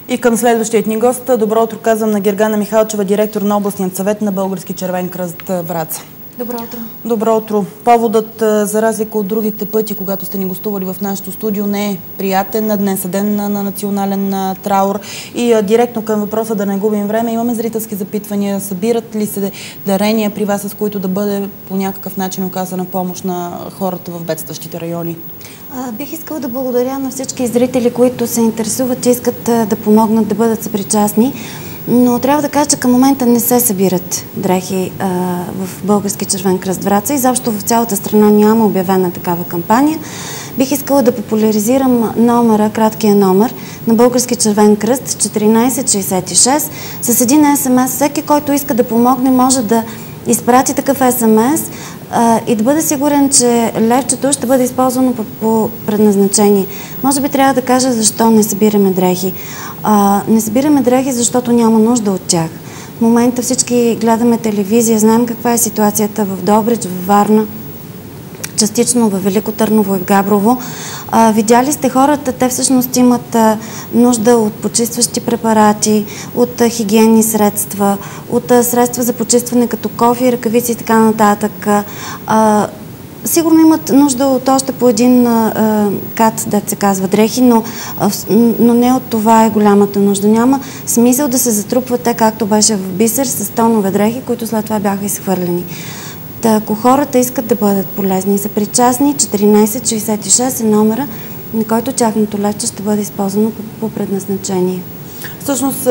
И към следващият ни гост. Добро утро казвам на Гергана Михалчева, директор на областният съвет на Български червен кръст Враца. Добро утро. Добро утро. Поводът, за разлика от другите пъти, когато сте ни гостували в нашото студио, не е приятен. Днес е ден на национален траур. И директно към въпроса, да не губим време, имаме зрителски запитвания. Събират ли се дарения при вас, с които да бъде по някакъв начин оказана помощ на хората в бедстващите райони? Бих искала да благодаря на всички зрители, които се интересуват и искат да помогнат, да бъдат съпричастни. Но трябва да кажа, че към момента не се събират дрехи в Български червен кръст Враца. Изобщо в цялата страна няма обявена такава кампания. Бих искала да популяризирам номера, краткия номер на Български червен кръст 1466 с един СМС. Всеки, който иска да помогне, може да изпрати такъв СМС и да бъде сигурен, че левчето ще бъде използвано по предназначение. Може би трябва да кажа защо не събираме дрехи. Не събираме дрехи, защото няма нужда от тях. В момента всички гледаме телевизия, знаем каква е ситуацията в Добрич, в Варна, частично в Велико Търново и в Габрово. Видяли сте хората, те всъщност имат нужда от почистващи препарати, от хигиенни средства, от средства за почистване като кофи, ръкавици и така нататък. Сигурно имат нужда от още по един кат, да се казва, дрехи, но не от това е голямата нужда. Няма смисъл да се затрупват те, както беше в Бисер, с тонове дрехи, които след това бяха изхвърлени. Ако хората искат да бъдат полезни и са причастни, 1466 е номера, на който тяхното левче ще бъде използвано по предназначение. Всъщност,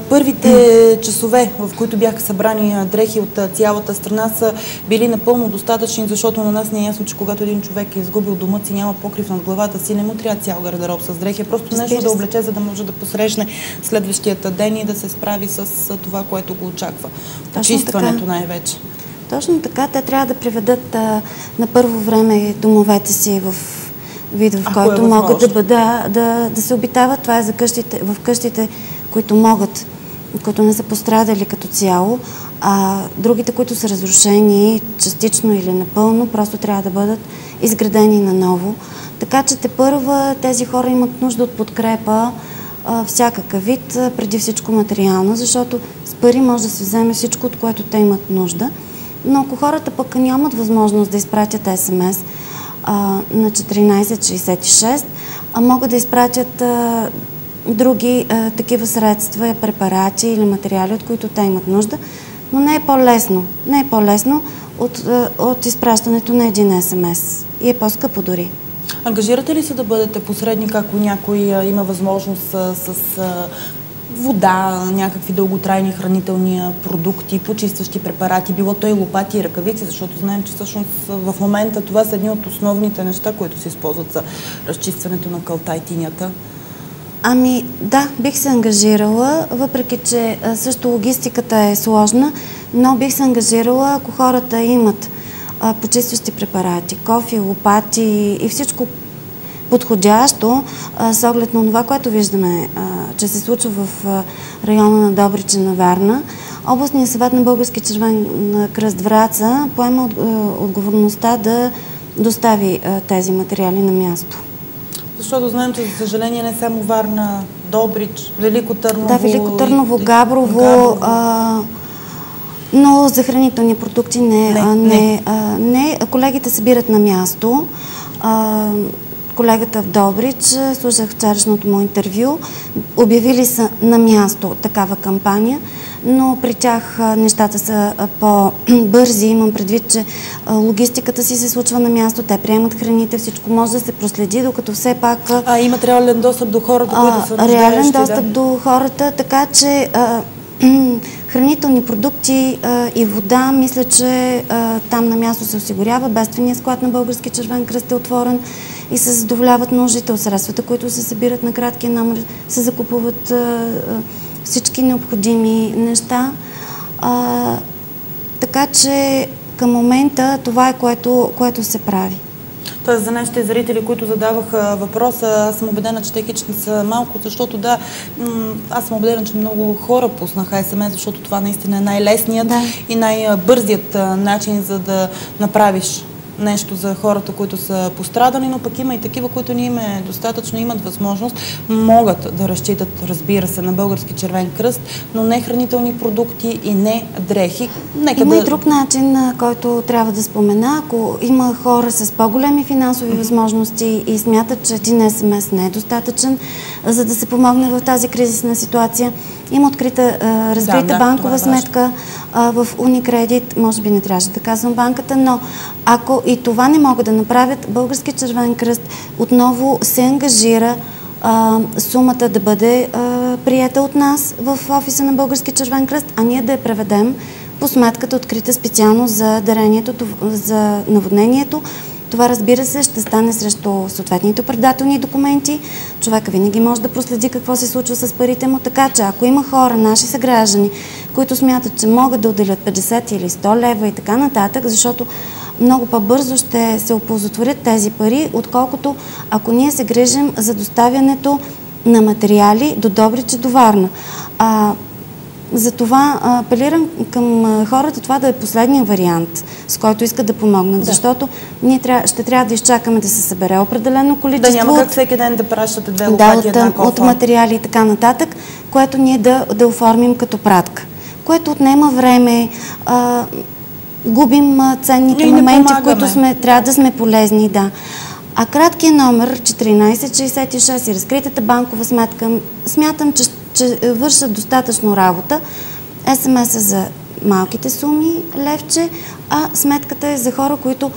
първите часове, в които бяха събрани дрехи от цялата страна, са били напълно достатъчни, защото на нас не е ясно, че когато един човек е изгубил дома си, няма покрив над главата си, не му трябва цял гардероб с дрехи, просто нещо да облече, за да може да посрещне следващият ден и да се справи с това, което го очаква. Почистването най-вече. Точно така, те трябва да приведат на първо време домовете си в вид, в който могат да се обитават. Това е за къщите, в къщите, които могат, които не са пострадали като цяло, а другите, които са разрушени частично или напълно, просто трябва да бъдат изградени наново. Така че тепърва тези хора имат нужда от подкрепа, всякакъв вид, преди всичко материална, защото с пари може да се вземе всичко, от което те имат нужда. Но ако хората пък нямат възможност да изпратят СМС на 1466, могат да изпратят други такива средства, препарати или материали, от които те имат нужда, но не е по-лесно. Не е по-лесно от изпращането на един СМС и е по-скъпо дори. Ангажирате ли се да бъдете посредник, ако някой има възможност с вода, някакви дълготрайни хранителни продукти, почистващи препарати, било то и лопати и ръкавици, защото знаем, че всъщност в момента това са едни от основните неща, които се използват за разчистването на калта и тинята? Ами да, бих се ангажирала, въпреки че също логистиката е сложна, но бих се ангажирала, ако хората имат почистващи препарати, кофи, лопати и всичко подходящо с оглед на това, което виждаме, че се случва в района на Добрич и на Варна. Областният съвет на Български червен кръст Враца поема отговорността да достави тези материали на място. Защото знаем, че за съжаление не само Варна, Добрич, Велико Търново... Да, Велико Търново, Габрово, но за хранителни продукти не. Колегите събират на място. Колегата в Добрич, слушах вчерашното му интервю, обявили са на място такава кампания, но при тях нещата са по-бързи. Имам предвид, че логистиката си се случва на място, те приемат храните, всичко може да се проследи, докато все пак... имат реален достъп до хората, които са нуждаещи, реален достъп до хората, така че хранителни продукти и вода, мисля, че там на място се осигурява. Бедственият склад на Български червен кръст е отворен и се задоволяват нуждите от средствата, които се събират на краткия номер, се закупуват всички необходими неща. Така че към момента това е което се прави. Тоест за нашите зрители, които задаваха въпроса, аз съм убедена, че те хич не са малко, защото да, аз съм убедена, че много хора пуснаха СМС, защото това наистина е най-лесният и най-бързият начин, за да направиш нещо за хората, които са пострадани, но пък има и такива, които не им е достатъчно, имат възможност, могат да разчитат, разбира се, на Български червен кръст, но не хранителни продукти и не дрехи. Има и друг начин, който трябва да спомена. Ако има хора с по-големи финансови възможности и смятат, че един СМС не е достатъчен, за да се помогне в тази кризисна ситуация, има разкрита банкова сметка в Уникредит. Може би не трябваше да казвам банката, но ако и това не могат да направят, Български червен кръст отново се ангажира сумата да бъде приета от нас в офиса на Български червен кръст, а ние да я преведем по сметката, открита специално за дарението, за наводнението. Това, разбира се, ще стане срещу съответните оправдателни документи. Човека винаги може да проследи какво се случва с парите му, така че ако има хора, наши съграждани, които смятат, че могат да отделят 50 или 100 лева и така нататък, защото много по-бързо ще се оползотворят тези пари, отколкото ако ние се грижим за доставянето на материали до Добрич и до Варна. Затова апелирам към хората това да е последния вариант, с който искат да помогнат, защото ние ще трябва да изчакаме да се събере определено количество. Да няма как всеки ден да пращате 2 лопати, една кофа. От материали и така нататък, което ние да оформим като пратка, което отнема време, губим ценните моменти, в които трябва да сме полезни, да. А краткият номер 1466 и разкритата банкова сметка, смятам, че вършат достатъчно работа. СМС-а за малките суми, левче, а сметката е за хора, които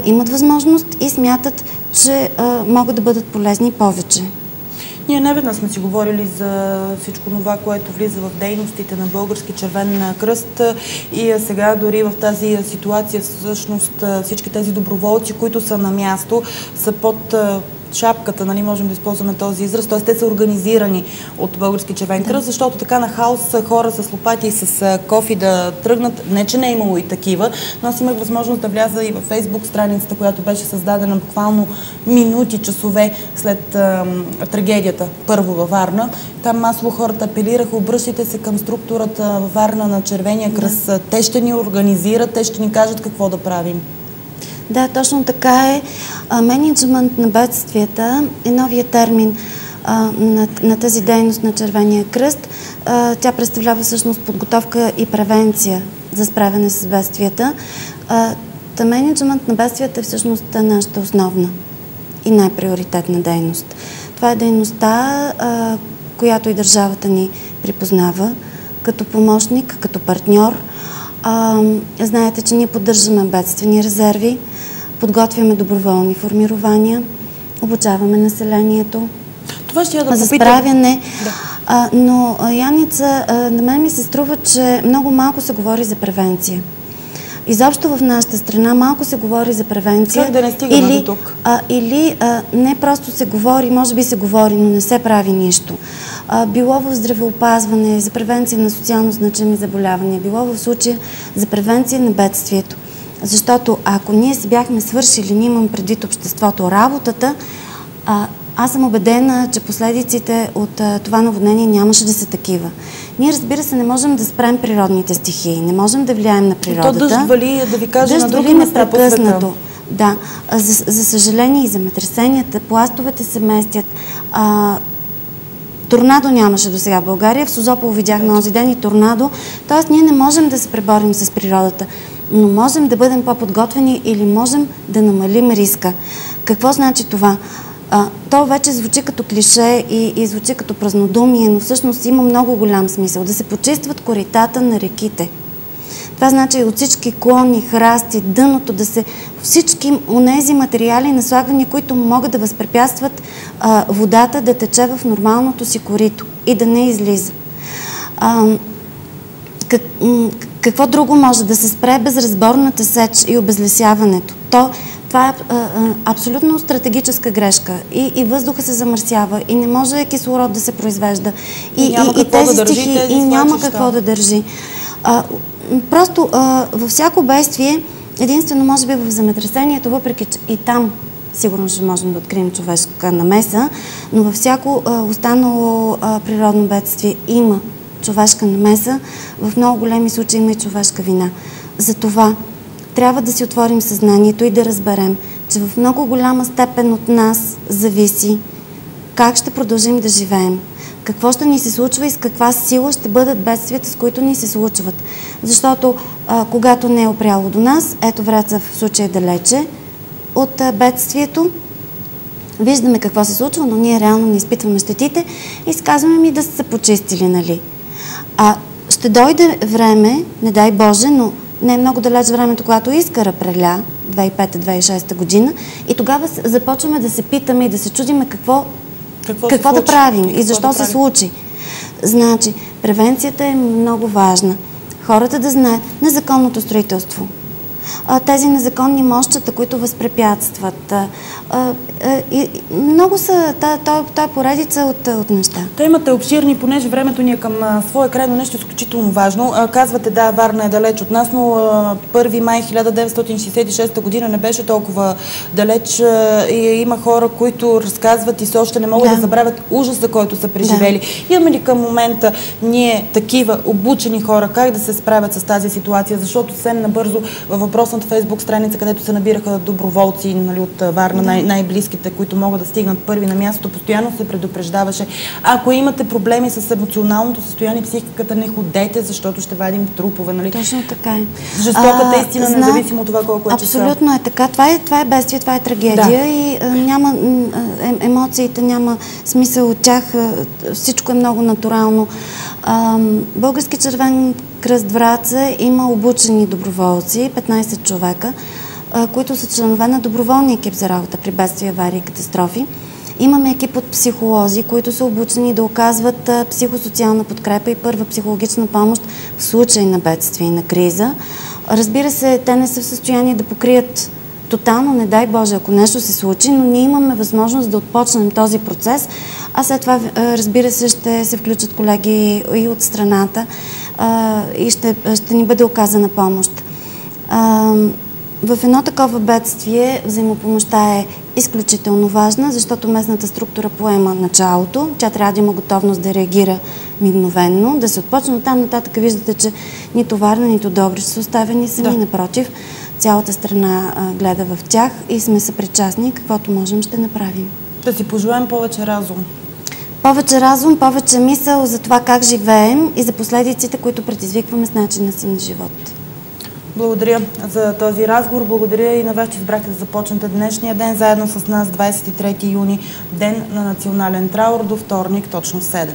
имат възможност и смятат, че могат да бъдат полезни повече. Ние неведнъж сме си говорили за всичко това, което влиза в дейностите на Български червен кръст и сега дори в тази ситуация всъщност всички тези доброволци, които са на място, са под шапката, нали, можем да използваме този израз, т.е. те са организирани от Български червен кръст, защото така на хаос хора с лопати и с кофи да тръгнат, не че не е имало и такива, но аз имах възможност да вляза и във Фейсбук страницата, която беше създадена буквално минути, часове след трагедията първо във Варна. Там масово хората апелираха, обръщайте се към структурата във Варна на Червения кръст. Те ще ни организират, те ще ни кажат какво да правим. Да, точно така е. Мениджмънт на бедствията е новия термин на тази дейност на Червения кръст. Тя представлява всъщност подготовка и превенция за справяне с бедствията. Мениджмънт на бедствията е всъщност нашата основна и най-приоритетна дейност. Това е дейността, която и държавата ни припознава като помощник, като партньор. Знаете, че ние поддържаме бедствени резерви, подготвяме доброволни формирования, обучаваме населението за справяне. Да. Но, Яница, на мен ми се струва, че много малко се говори за превенция. Изобщо в нашата страна малко се говори за превенция. Как да не стигаме до тук? Или не просто се говори, може би се говори, но не се прави нищо. Било в здравеопазване, за превенция на социално значими заболявания, било в случая за превенция на бедствието. Защото ако ние си бяхме свършили, ние имам предвид обществото, работата, аз съм убедена, че последиците от това наводнение нямаше да са такива. Ние, разбира се, не можем да спрем природните стихии, не можем да влияем на природата. То дъжд вали, да ви кажа, на други места по света. Да, за съжаление и земетресенията, пластовете се местят. Торнадо нямаше до сега в България, в Созопол видяхме онзи ден и торнадо. Тоест, ние не можем да се преборим с природата, но можем да бъдем по-подготвени или можем да намалим риска. Какво значи това? То вече звучи като клише и звучи като празнодумие, но всъщност има много голям смисъл. Да се почистват коритата на реките. Това значи от всички клони, храсти, дъното, да се всички онези материали, наслагвания, които могат да възпрепятстват водата да тече в нормалното си корито и да не излиза. Какво друго може да се спре? Безразборната сеч и обезлесяването. Това е абсолютно стратегическа грешка. И въздуха се замърсява, и не може кислород да се произвежда. И тези стихи, и няма какво да държи. Просто във всяко бедствие, единствено може би в земетресението, въпреки че и там сигурно ще можем да открием човешка намеса, но във всяко останало природно бедствие има човешка намеса, в много големи случаи има и човешка вина. Затова трябва да си отворим съзнанието и да разберем, че в много голяма степен от нас зависи как ще продължим да живеем, какво ще ни се случва и с каква сила ще бъдат бедствията, с които ни се случват. Защото когато не е опряло до нас, ето Враца в случая далече от бедствието, виждаме какво се случва, но ние реално не изпитваме щетите и сказваме ми да са се почистили, нали? Ще дойде време, не дай Боже, но не е много далеч времето, когато Искъра преля, 2005-2006 година, и тогава започваме да се питаме и да се чудиме какво да правим и защо се случи. Значи, превенцията е много важна. Хората да знаят незаконното строителство, тези незаконни мостчета, които възпрепятстват. Много са, той е поредица от неща. Темата е обширни, понеже времето ни е към своя край, но нещо изключително важно. Казвате, да, Варна е далеч от нас, но 1 май 1966 година не беше толкова далеч и има хора, които разказват и все още не могат да забравят ужаса, който са преживели. Имаме ли към момента ние такива обучени хора как да се справят с тази ситуация, защото съвсем набързо във въпросната Фейсбук страница, където се набираха доброволци, нали, от Варна, най-близките, които могат да стигнат първи на място, постоянно се предупреждаваше. Ако имате проблеми с емоционалното състояние, психиката, не ходете, защото ще вадим трупове. Нали? Точно така е. Жестоката истина, независимо от това колко е часа. Абсолютно е така. Това е бедствие, това е трагедия и няма емоциите, няма смисъл от тях. Всичко е много натурално. Български червен кръст Враца има обучени доброволци, 15 човека, които са членове на доброволния екип за работа при бедствия, аварии и катастрофи. Имаме екип от психолози, които са обучени да оказват психосоциална подкрепа и първа психологична помощ в случай на бедствие и на криза. Разбира се, те не са в състояние да покрият тотално, не дай Боже, ако нещо се случи, но ние имаме възможност да отпочнем този процес, а след това, разбира се, ще се включат колеги и от страната и ще ни бъде оказана помощ. В едно такова бедствие взаимопомощта е изключително важна, защото местната структура поема началото. Тя трябва да има готовност да реагира мигновенно, да се отпочне. Но там нататък виждате, че нито Варна, нито Добрич са оставени сами. Напротив, цялата страна гледа в тях и сме съпричастни. Каквото можем, ще направим. Да си пожелаем повече разум. Повече разум, повече мисъл за това как живеем и за последиците, които предизвикваме с начина си на живот. Благодаря за този разговор. Благодаря и на вас, че избрахте да започнете днешния ден заедно с нас, 23 юни, ден на национален траур, до вторник, точно в 7.